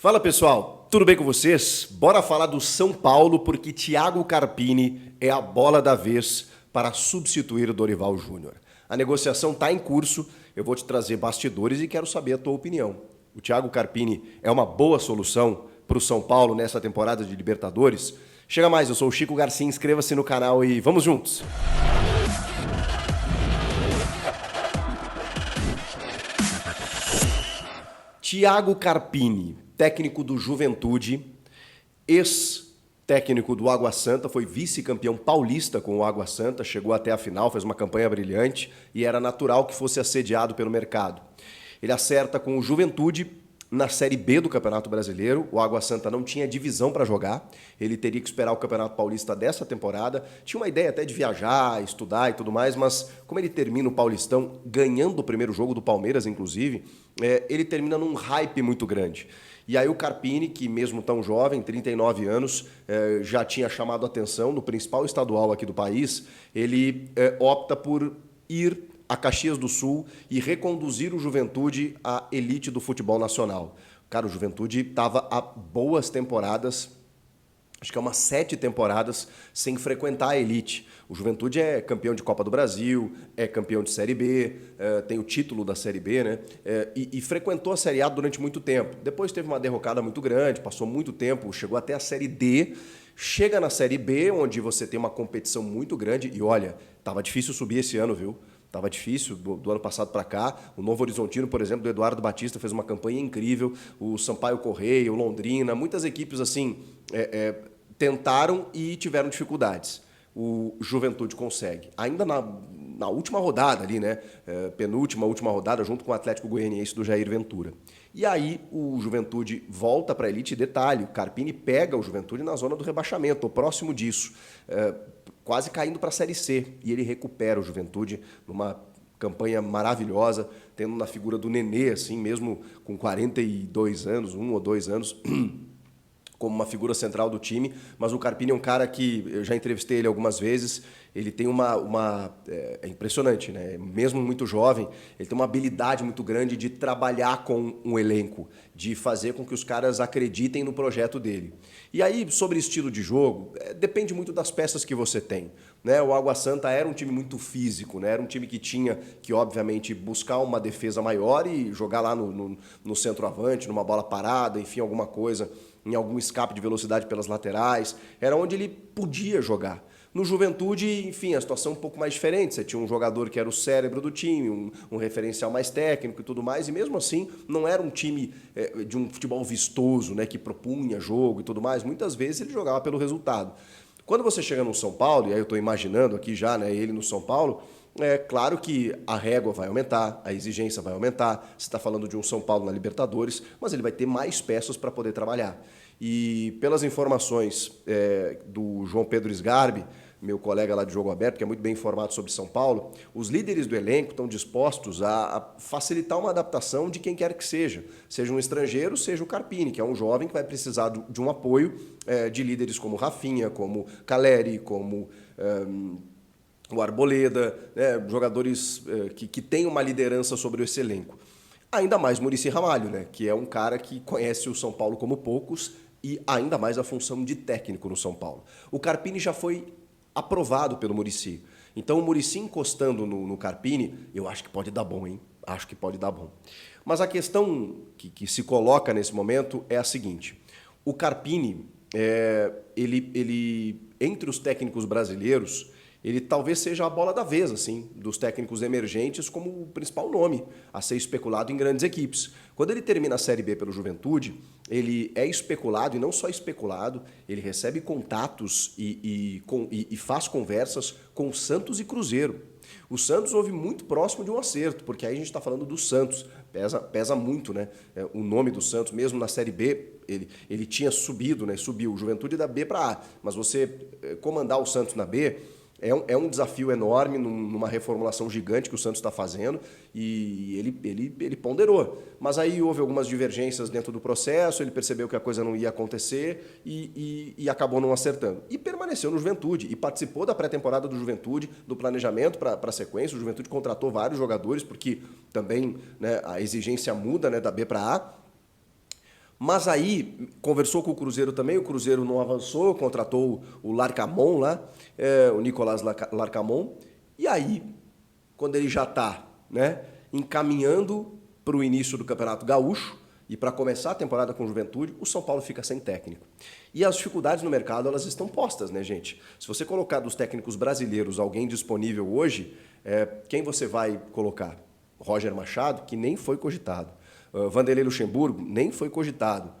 Fala pessoal, tudo bem com vocês? Bora falar do São Paulo porque Thiago Carpini é a bola da vez para substituir o Dorival Júnior. A negociação está em curso, eu vou te trazer bastidores e quero saber a tua opinião. O Thiago Carpini é uma boa solução para o São Paulo nessa temporada de Libertadores? Chega mais, eu sou o Chico Garcia, inscreva-se no canal e vamos juntos! Thiago Carpini, técnico do Juventude, ex-técnico do Água Santa, foi vice-campeão paulista com o Água Santa, chegou até a final, fez uma campanha brilhante e era natural que fosse assediado pelo mercado. Ele acerta com o Juventude na Série B do Campeonato Brasileiro, o Água Santa não tinha divisão para jogar, ele teria que esperar o Campeonato Paulista dessa temporada, tinha uma ideia até de viajar, estudar e tudo mais, mas como ele termina o Paulistão ganhando o primeiro jogo do Palmeiras, inclusive, ele termina num hype muito grande. E aí o Carpini, que mesmo tão jovem, 39 anos, já tinha chamado a atenção no principal estadual aqui do país, ele opta por ir a Caxias do Sul e reconduzir o Juventude à elite do futebol nacional. Cara, o Juventude estava há boas temporadas, acho que é umas 7 temporadas, sem frequentar a elite. O Juventude é campeão de Copa do Brasil, é campeão de Série B, tem o título da Série B, né? E frequentou a Série A durante muito tempo. Depois teve uma derrocada muito grande, passou muito tempo, chegou até a Série D, chega na Série B, onde você tem uma competição muito grande, e olha, estava difícil subir esse ano, viu? Estava difícil do ano passado para cá. O Novo Horizontino, por exemplo, do Eduardo Batista, fez uma campanha incrível. O Sampaio Correia, o Londrina, muitas equipes assim tentaram e tiveram dificuldades. O Juventude consegue. Ainda na última rodada ali, né? Penúltima, última rodada, junto com o Atlético Goianiense do Jair Ventura. E aí o Juventude volta para a elite. Detalhe, o Carpini pega o Juventude na zona do rebaixamento, ou próximo disso. Quase caindo para a Série C, e ele recupera o Juventude numa campanha maravilhosa, tendo na figura do Nenê, assim, mesmo com 42 anos, 1 ou 2 anos, como uma figura central do time, mas o Carpini é um cara que, eu já entrevistei ele algumas vezes, ele tem é impressionante, né? Mesmo muito jovem, ele tem uma habilidade muito grande de trabalhar com um elenco, de fazer com que os caras acreditem no projeto dele. E aí, sobre estilo de jogo, depende muito das peças que você tem, né? O Água Santa era um time muito físico, né? Era um time que tinha que, obviamente, buscar uma defesa maior e jogar lá no centroavante, numa bola parada, enfim, alguma coisa, em algum escape de velocidade pelas laterais. Era onde ele podia jogar. No Juventude, enfim, a situação é um pouco mais diferente. Você tinha um jogador que era o cérebro do time, um referencial mais técnico e tudo mais, e mesmo assim não era um time de um futebol vistoso, né, que propunha jogo e tudo mais. Muitas vezes ele jogava pelo resultado. Quando você chega no São Paulo, e aí eu estou imaginando aqui já, né, ele no São Paulo, é claro que a régua vai aumentar, a exigência vai aumentar. Você está falando de um São Paulo na Libertadores, mas ele vai ter mais peças para poder trabalhar. E pelas informações do João Pedro Sgarbi, meu colega lá de Jogo Aberto, que é muito bem informado sobre São Paulo, os líderes do elenco estão dispostos a facilitar uma adaptação de quem quer que seja um estrangeiro, seja o Carpini, que é um jovem que vai precisar de um apoio de líderes como Rafinha, como Caleri, como o Arboleda, né, jogadores que têm uma liderança sobre esse elenco. Ainda mais Muricy Ramalho, né, que é um cara que conhece o São Paulo como poucos e ainda mais a função de técnico no São Paulo. O Carpini já foi aprovado pelo Muricy. Então o Muricy encostando no Carpini, eu acho que pode dar bom, hein? Acho que pode dar bom. Mas a questão que se coloca nesse momento é a seguinte. O Carpini, ele entre os técnicos brasileiros, ele talvez seja a bola da vez, assim, dos técnicos emergentes como o principal nome a ser especulado em grandes equipes. Quando ele termina a Série B pelo Juventude, ele é especulado, e não só especulado, ele recebe contatos e faz conversas com Santos e Cruzeiro. O Santos houve muito próximo de um acerto, porque aí a gente está falando do Santos, pesa muito, né? O nome do Santos, mesmo na Série B, ele tinha subido, né? Subiu o Juventude da B para A, mas você comandar o Santos na B é um desafio enorme numa reformulação gigante que o Santos está fazendo e ele ponderou. Mas aí houve algumas divergências dentro do processo, ele percebeu que a coisa não ia acontecer e acabou não acertando. E permaneceu no Juventude e participou da pré-temporada do Juventude, do planejamento para a sequência. O Juventude contratou vários jogadores porque também, né, a exigência muda, né, da B para A. Mas aí, conversou com o Cruzeiro também, o Cruzeiro não avançou, contratou o Larcamon lá, o Nicolás Larcamon, e aí, quando ele já está, né, encaminhando para o início do Campeonato Gaúcho e para começar a temporada com Juventude, o São Paulo fica sem técnico. E as dificuldades no mercado, elas estão postas, né, gente? Se você colocar dos técnicos brasileiros alguém disponível hoje, quem você vai colocar? Roger Machado, que nem foi cogitado. Vanderlei Luxemburgo, nem foi cogitado.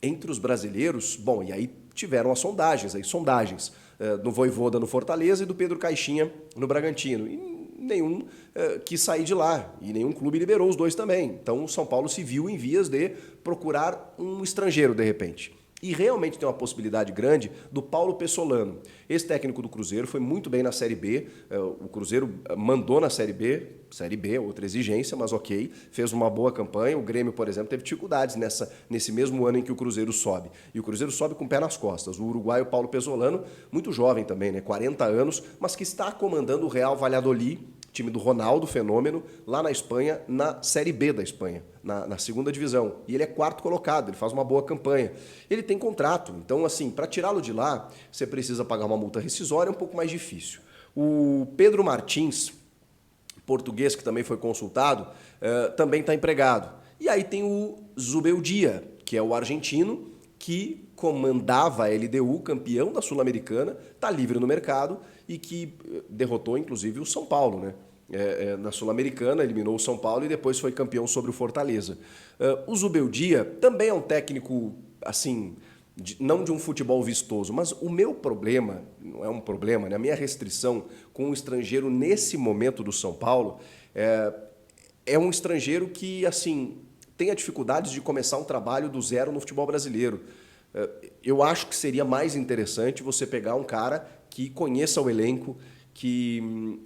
Entre os brasileiros, bom, e aí tiveram as sondagens, do Vojvoda no Fortaleza e do Pedro Caixinha no Bragantino. E nenhum quis sair de lá, e nenhum clube liberou os dois também. Então o São Paulo se viu em vias de procurar um estrangeiro de repente. E realmente tem uma possibilidade grande do Paulo Pessolano. Esse técnico do Cruzeiro foi muito bem na Série B. O Cruzeiro mandou na Série B, outra exigência, mas ok, fez uma boa campanha. O Grêmio, por exemplo, teve dificuldades nesse mesmo ano em que o Cruzeiro sobe. E o Cruzeiro sobe com o pé nas costas. O uruguaio Paulo Pessolano, muito jovem também, né, 40 anos, mas que está comandando o Real Valladolid, time do Ronaldo Fenômeno, lá na Espanha, na Série B da Espanha, na segunda divisão. E ele é quarto colocado, ele faz uma boa campanha. Ele tem contrato, então, assim, para tirá-lo de lá, você precisa pagar uma multa rescisória, é um pouco mais difícil. O Pedro Martins, português, que também foi consultado, também está empregado. E aí tem o Zubeldia, que é o argentino, que comandava a LDU, campeão da Sul-Americana, está livre no mercado e que derrotou, inclusive, o São Paulo, né? Na Sul-Americana, eliminou o São Paulo e depois foi campeão sobre o Fortaleza. O Zubeldia também é um técnico, assim, não de um futebol vistoso, mas o meu problema, não é um problema, né? A minha restrição com o estrangeiro nesse momento do São Paulo é um estrangeiro que, assim, tem a dificuldade de começar um trabalho do zero no futebol brasileiro. Eu acho que seria mais interessante você pegar um cara que conheça o elenco, que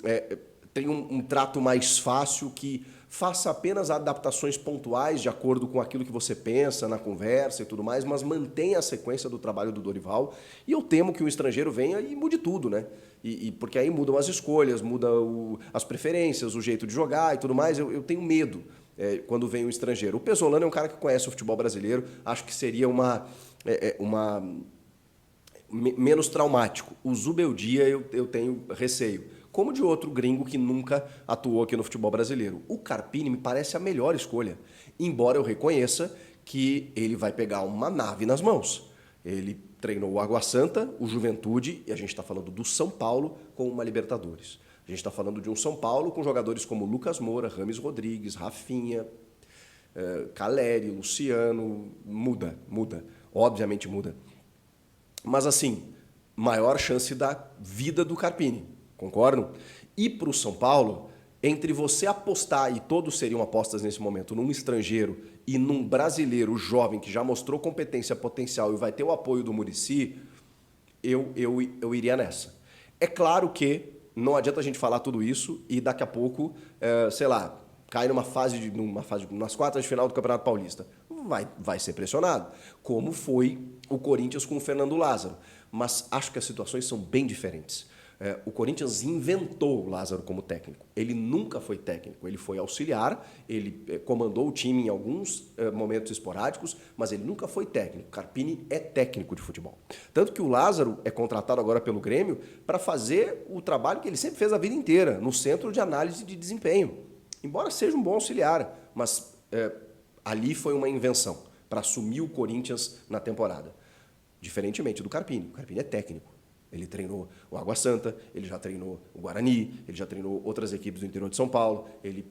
tenha um trato mais fácil, que faça apenas adaptações pontuais de acordo com aquilo que você pensa na conversa e tudo mais, mas mantenha a sequência do trabalho do Dorival. E eu temo que o estrangeiro venha e mude tudo, né? Porque aí mudam as escolhas, mudam as preferências, o jeito de jogar e tudo mais. Eu tenho medo quando vem o estrangeiro. O Pesolano é um cara que conhece o futebol brasileiro, acho que seria menos traumático. O Zubeldia eu tenho receio. Como de outro gringo que nunca atuou aqui no futebol brasileiro. O Carpini me parece a melhor escolha, embora eu reconheça que ele vai pegar uma nave nas mãos. Ele treinou o Água Santa, o Juventude, e a gente está falando do São Paulo com uma Libertadores. A gente está falando de um São Paulo com jogadores como Lucas Moura, Rames Rodrigues, Rafinha, Caleri, Luciano. Muda. Obviamente muda. Mas assim, maior chance da vida do Carpini, concordam? E para o São Paulo, entre você apostar, e todos seriam apostas nesse momento, num estrangeiro e num brasileiro jovem que já mostrou competência potencial e vai ter o apoio do Muricy, eu iria nessa. É claro que não adianta a gente falar tudo isso e daqui a pouco, sei lá, cai nas quartas de final do Campeonato Paulista. Vai ser pressionado, como foi o Corinthians com o Fernando Lázaro. Mas acho que as situações são bem diferentes. O Corinthians inventou o Lázaro como técnico. Ele nunca foi técnico, ele foi auxiliar, ele comandou o time em alguns momentos esporádicos, mas ele nunca foi técnico. Carpini é técnico de futebol. Tanto que o Lázaro é contratado agora pelo Grêmio para fazer o trabalho que ele sempre fez a vida inteira, no Centro de Análise de Desempenho. Embora seja um bom auxiliar, mas ali foi uma invenção para assumir o Corinthians na temporada. Diferentemente do Carpini. O Carpini é técnico. Ele treinou o Água Santa, ele já treinou o Guarani, ele já treinou outras equipes do interior de São Paulo. Ele,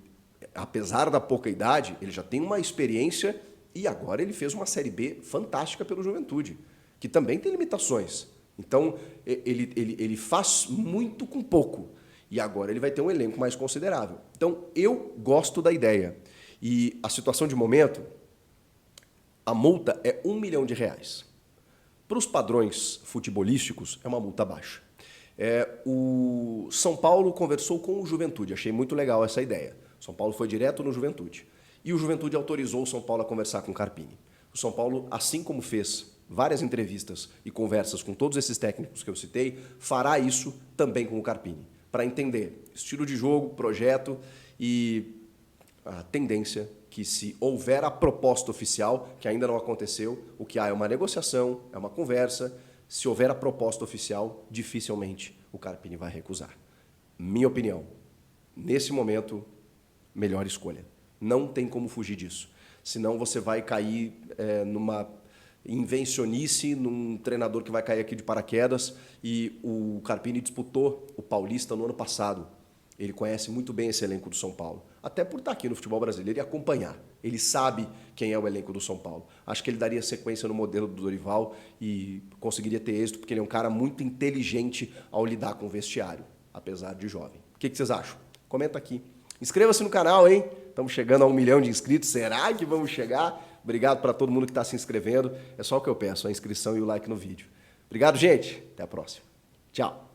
apesar da pouca idade, ele já tem uma experiência e agora ele fez uma Série B fantástica pelo Juventude, que também tem limitações. Então, ele faz muito com pouco. E agora ele vai ter um elenco mais considerável. Então, eu gosto da ideia. E a situação de momento, a multa é R$1 milhão. Para os padrões futebolísticos, é uma multa baixa. O São Paulo conversou com o Juventude, achei muito legal essa ideia. O São Paulo foi direto no Juventude. E o Juventude autorizou o São Paulo a conversar com o Carpini. O São Paulo, assim como fez várias entrevistas e conversas com todos esses técnicos que eu citei, fará isso também com o Carpini, para entender estilo de jogo, projeto e a tendência que se houver a proposta oficial, que ainda não aconteceu, o que há é uma negociação, é uma conversa. Se houver a proposta oficial, dificilmente o Carpini vai recusar. Minha opinião, nesse momento, melhor escolha. Não tem como fugir disso. Senão você vai cair numa invencionice, num treinador que vai cair aqui de paraquedas. E o Carpini disputou o Paulista no ano passado. Ele conhece muito bem esse elenco do São Paulo. Até por estar aqui no futebol brasileiro e acompanhar. Ele sabe quem é o elenco do São Paulo. Acho que ele daria sequência no modelo do Dorival e conseguiria ter êxito, porque ele é um cara muito inteligente ao lidar com o vestiário, apesar de jovem. O que vocês acham? Comenta aqui. Inscreva-se no canal, hein? Estamos chegando a 1 milhão de inscritos. Será que vamos chegar? Obrigado para todo mundo que está se inscrevendo. É só o que eu peço, a inscrição e o like no vídeo. Obrigado, gente. Até a próxima. Tchau.